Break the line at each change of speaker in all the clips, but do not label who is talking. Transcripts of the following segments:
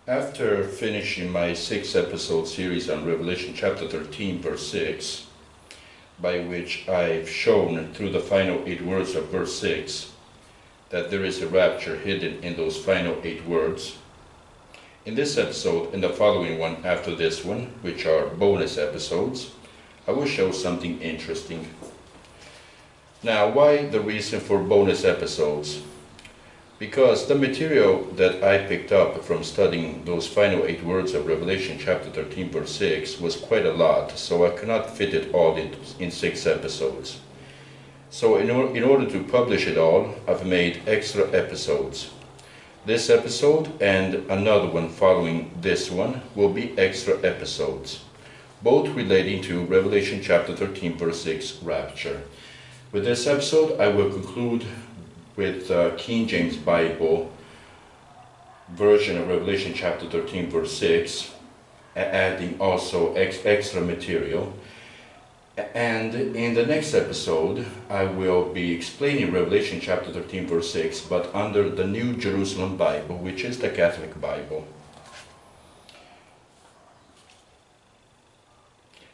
After finishing my 6-episode series on Revelation chapter 13, verse 6, by which I've shown through the final 8 words of verse 6 that there is a rapture hidden in those final 8 words, in this episode and the following one after this one, which are bonus episodes, I will show something interesting. Now, why the reason for bonus episodes? Because the material that I picked up from studying those final 8 words of Revelation chapter 13 verse 6 was quite a lot, so I could not fit it all in 6 episodes. So in order to publish it all, I've made extra episodes. This episode and another one following this one will be extra episodes, both relating to Revelation chapter 13 verse 6 rapture. With this episode, I will conclude with King James Bible version of Revelation chapter 13 verse 6, adding also extra material. And in the next episode, I will be explaining Revelation chapter 13 verse 6, but under the New Jerusalem Bible, which is the Catholic Bible.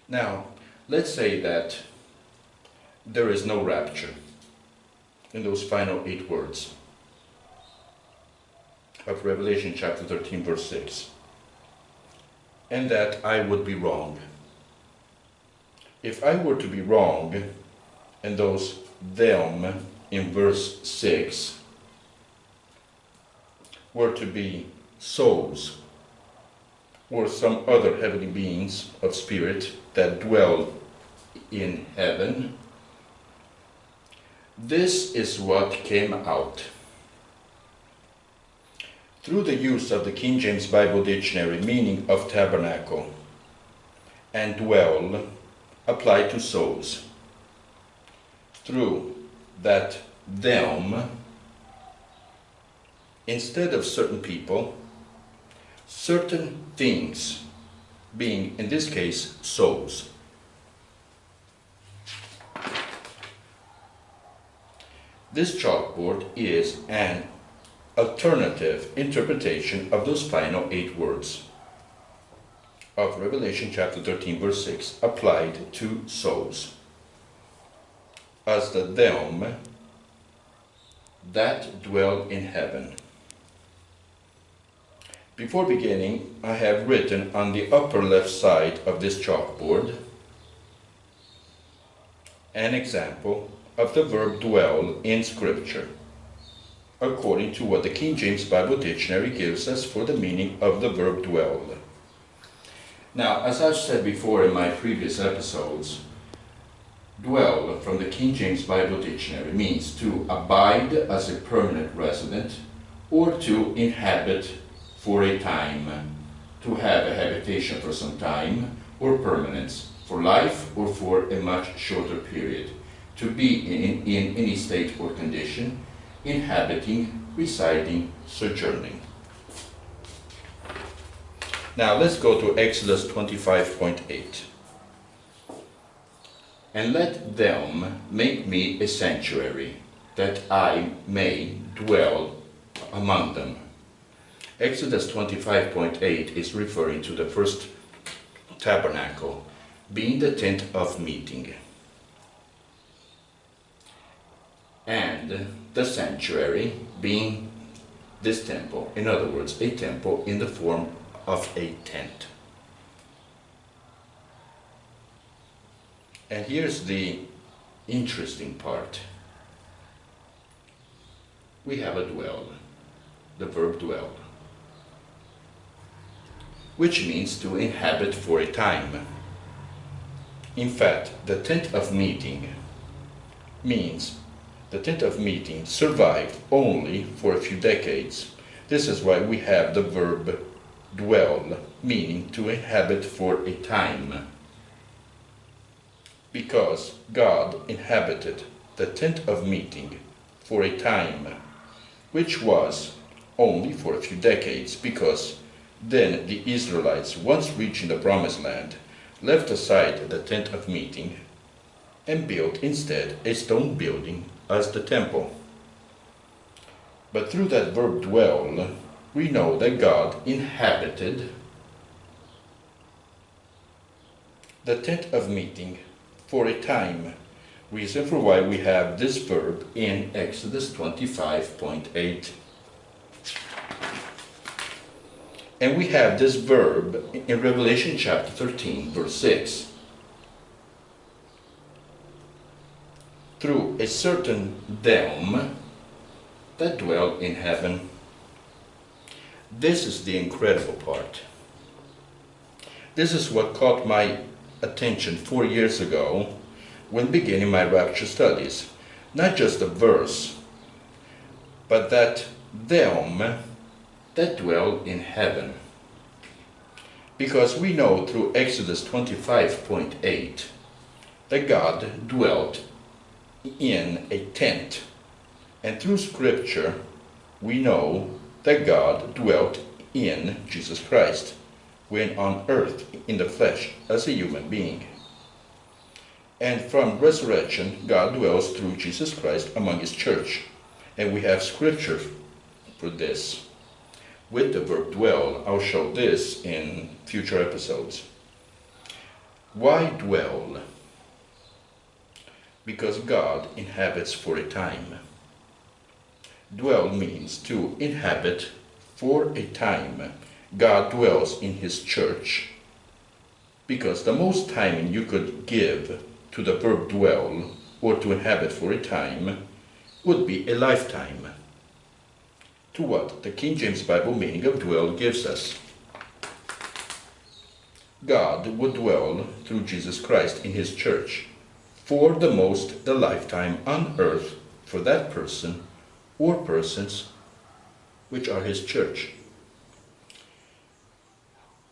Now, let's say that there is no rapture in those final 8 words of Revelation chapter 13 verse 6, and that I would be wrong. If I were to be wrong, and those them in verse 6 were to be souls or some other heavenly beings of spirit that dwell in heaven, this is what came out. Through the use of the King James Bible Dictionary meaning of tabernacle and dwell applied to souls, through that them, instead of certain people, certain things, being in this case souls. This chalkboard is an alternative interpretation of those final 8 words of Revelation chapter 13 verse 6 applied to souls as the them that dwell in heaven. Before beginning, I have written on the upper left side of this chalkboard an example of the verb dwell in Scripture, according to what the King James Bible Dictionary gives us for the meaning of the verb dwell. Now, as I've said before in my previous episodes, dwell from the King James Bible Dictionary means to abide as a permanent resident or to inhabit for a time, to have a habitation for some time or permanence, for life or for a much shorter period, to be in any state or condition, inhabiting, residing, sojourning. Now let's go to Exodus 25.8. And let them make me a sanctuary, that I may dwell among them. Exodus 25.8 is referring to the first tabernacle, being the tent of meeting, and the sanctuary being this temple, in other words, a temple in the form of a tent. And here's the interesting part. We have a dwell, the verb dwell, which means to inhabit for a time. In fact, the tent of meeting means the tent of meeting survived only for a few decades. This is why we have the verb dwell, meaning to inhabit for a time. Because God inhabited the tent of meeting for a time, which was only for a few decades, because then the Israelites, once reaching the promised land, left aside the tent of meeting and built instead a stone building as the temple. But through that verb dwell, we know that God inhabited the tent of meeting for a time. Reason for why we have this verb in Exodus 25.8. And we have this verb in Revelation chapter 13, verse 6. Through a certain them that dwell in heaven. This is the incredible part. This is what caught my attention 4 years ago when beginning my Rapture studies. Not just the verse, but that them that dwell in heaven. Because we know through Exodus 25.8 that God dwelt in a tent. And through Scripture, we know that God dwelt in Jesus Christ when on earth in the flesh as a human being. And from resurrection, God dwells through Jesus Christ among His church. And we have Scripture for this. With the verb dwell, I'll show this in future episodes. Why dwell? Because God inhabits for a time. Dwell means to inhabit for a time. God dwells in His church because the most time you could give to the verb dwell or to inhabit for a time would be a lifetime. To what the King James Bible meaning of dwell gives us. God would dwell through Jesus Christ in His church for the lifetime on earth for that person or persons which are His church.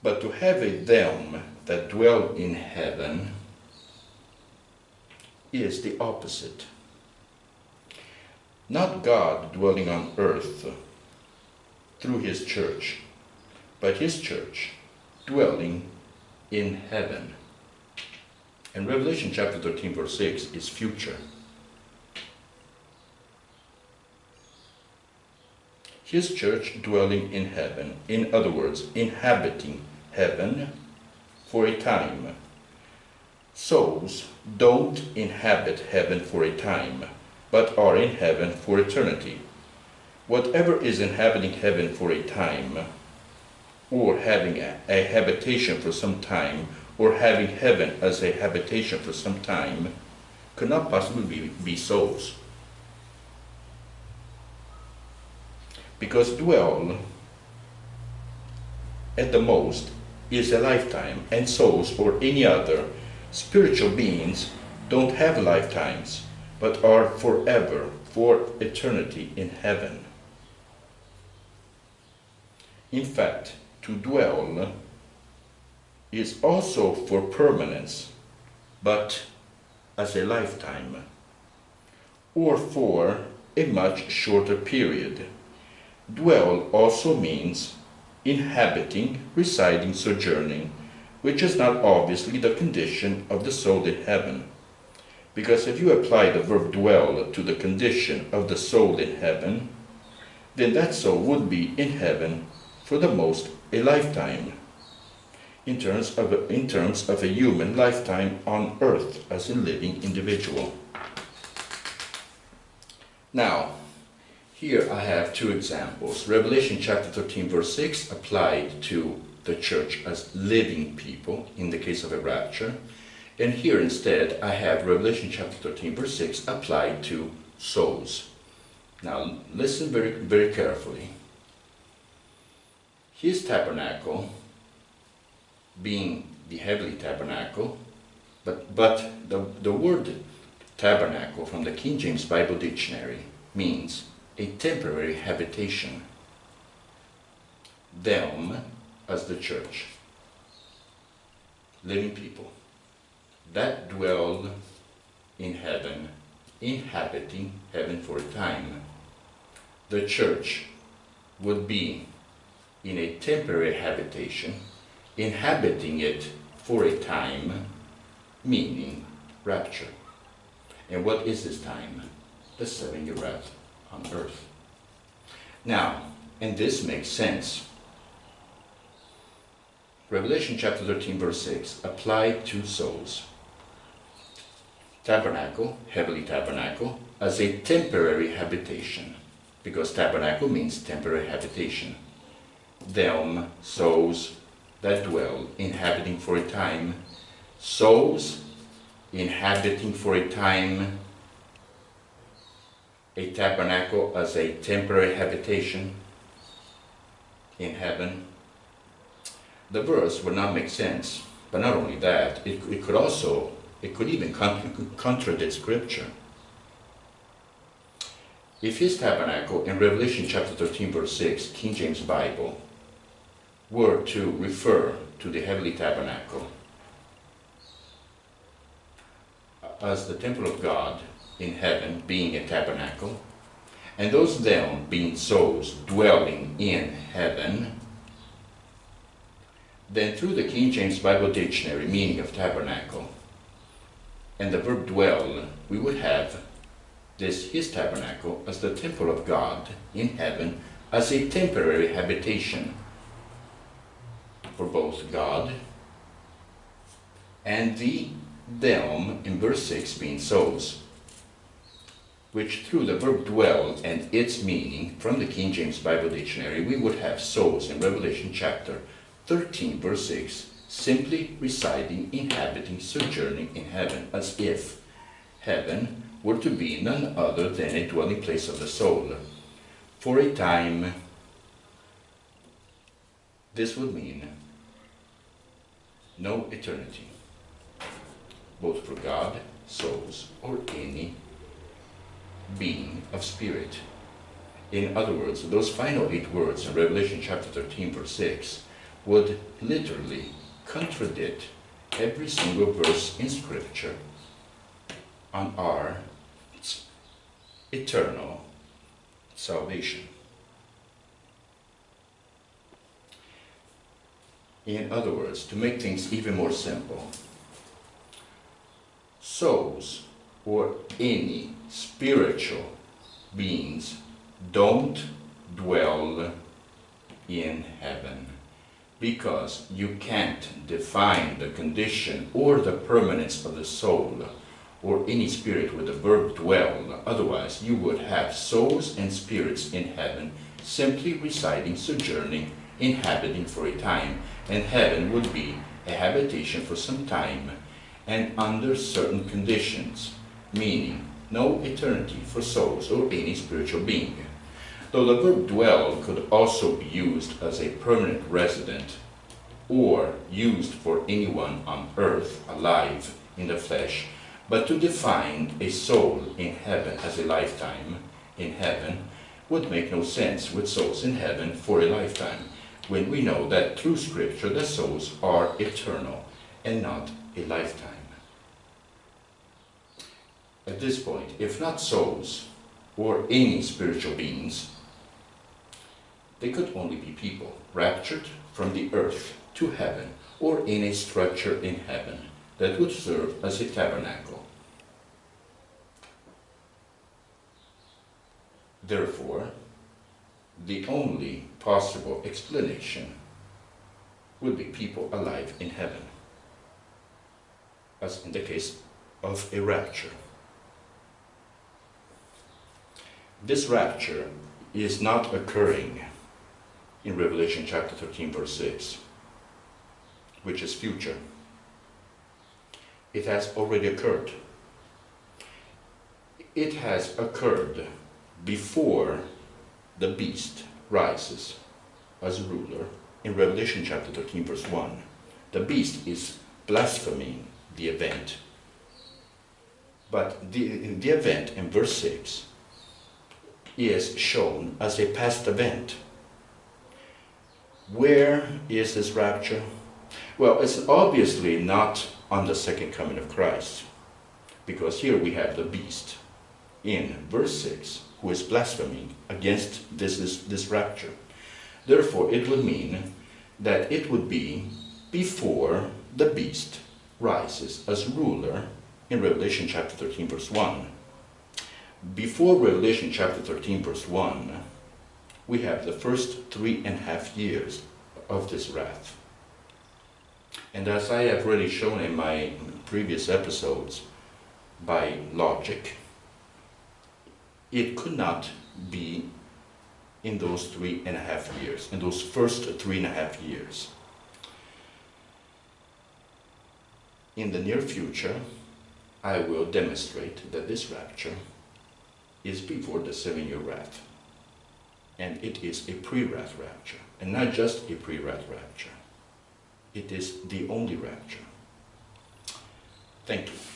But to have a them that dwell in heaven is the opposite. Not God dwelling on earth through His church, but His church dwelling in heaven. And Revelation chapter 13 verse 6 is future. His church dwelling in heaven, in other words, inhabiting heaven for a time. Souls don't inhabit heaven for a time, but are in heaven for eternity. Whatever is inhabiting heaven for a time, or having a habitation for some time, or having heaven as a habitation for some time, could not possibly be souls. Because dwell, at the most, is a lifetime, and souls or any other spiritual beings don't have lifetimes, but are forever, for eternity in heaven. In fact, to dwell is also for permanence, but as a lifetime, or for a much shorter period. Dwell also means inhabiting, residing, sojourning, which is not obviously the condition of the soul in heaven. Because if you apply the verb dwell to the condition of the soul in heaven, then that soul would be in heaven for the most a lifetime, in terms of a human lifetime on earth as a living individual. Now, here I have two examples. Revelation chapter 13 verse 6 applied to the church as living people in the case of a rapture. And here instead I have Revelation chapter 13 verse 6 applied to souls. Now listen very, very carefully. His tabernacle being the heavenly tabernacle, but the word tabernacle from the King James Bible Dictionary means a temporary habitation. Them as the church, living people that dwell in heaven, inhabiting heaven for a time. The church would be in a temporary habitation, inhabiting it for a time, meaning rapture. And what is this time? The 7-year wrath on earth. Now, And this makes sense. Revelation chapter 13 verse 6 applied to souls. Tabernacle, heavenly tabernacle, as a temporary habitation, because tabernacle means temporary habitation. Them, souls that dwell, inhabiting for a time. Souls inhabiting for a time. A tabernacle as a temporary habitation in heaven. The verse would not make sense, but not only that, it could even contradict Scripture. If his tabernacle in Revelation chapter 13 verse 6, King James Bible, were to refer to the heavenly tabernacle as the temple of God in heaven being a tabernacle, and those them being souls dwelling in heaven, then through the King James Bible Dictionary meaning of tabernacle and the verb dwell, we would have his tabernacle as the temple of God in heaven as a temporary habitation for both God and the them in verse 6 being souls, which through the verb dwell and its meaning from the King James Bible Dictionary, we would have souls in Revelation chapter 13 verse 6 simply residing, inhabiting, sojourning in heaven, as if heaven were to be none other than a dwelling place of the soul. For a time, this would mean no eternity, both for God, souls, or any being of spirit. In other words, those final 8 words in Revelation chapter 13 verse 6 would literally contradict every single verse in Scripture on our eternal salvation. In other words, to make things even more simple, souls or any spiritual beings don't dwell in heaven, because you can't define the condition or the permanence of the soul or any spirit with the verb dwell. Otherwise, you would have souls and spirits in heaven simply residing, sojourning, inhabiting for a time, and heaven would be a habitation for some time and under certain conditions, meaning no eternity for souls or any spiritual being. Though the verb dwell could also be used as a permanent resident or used for anyone on earth alive in the flesh, but to define a soul in heaven as a lifetime in heaven would make no sense with souls in heaven for a lifetime, when we know that through Scripture the souls are eternal and not a lifetime. At this point, if not souls or any spiritual beings, they could only be people raptured from the earth to heaven or in a structure in heaven that would serve as a tabernacle. Therefore, the only possible explanation would be people alive in heaven, as in the case of a rapture. This rapture is not occurring in Revelation chapter 13 verse 6, which is future. It has already occurred. It has occurred before the beast rises as ruler in Revelation chapter 13 verse 1. The beast is blaspheming the event. But the event in verse 6 is shown as a past event. Where is this rapture? Well, it's obviously not on the second coming of Christ, because here we have the beast in verse 6 who is blaspheming against this rapture. Therefore, it would mean that it would be before the beast rises as ruler in Revelation chapter 13 verse 1. Before Revelation chapter 13 verse 1, we have the first 3.5 years of this wrath. And as I have already shown in my previous episodes, by logic, it could not be in those 3.5 years, in those first 3.5 years. In the near future, I will demonstrate that this rapture is before the 7-year wrath. And it is a pre-wrath rapture, and not just a pre-wrath rapture. It is the only rapture. Thank you.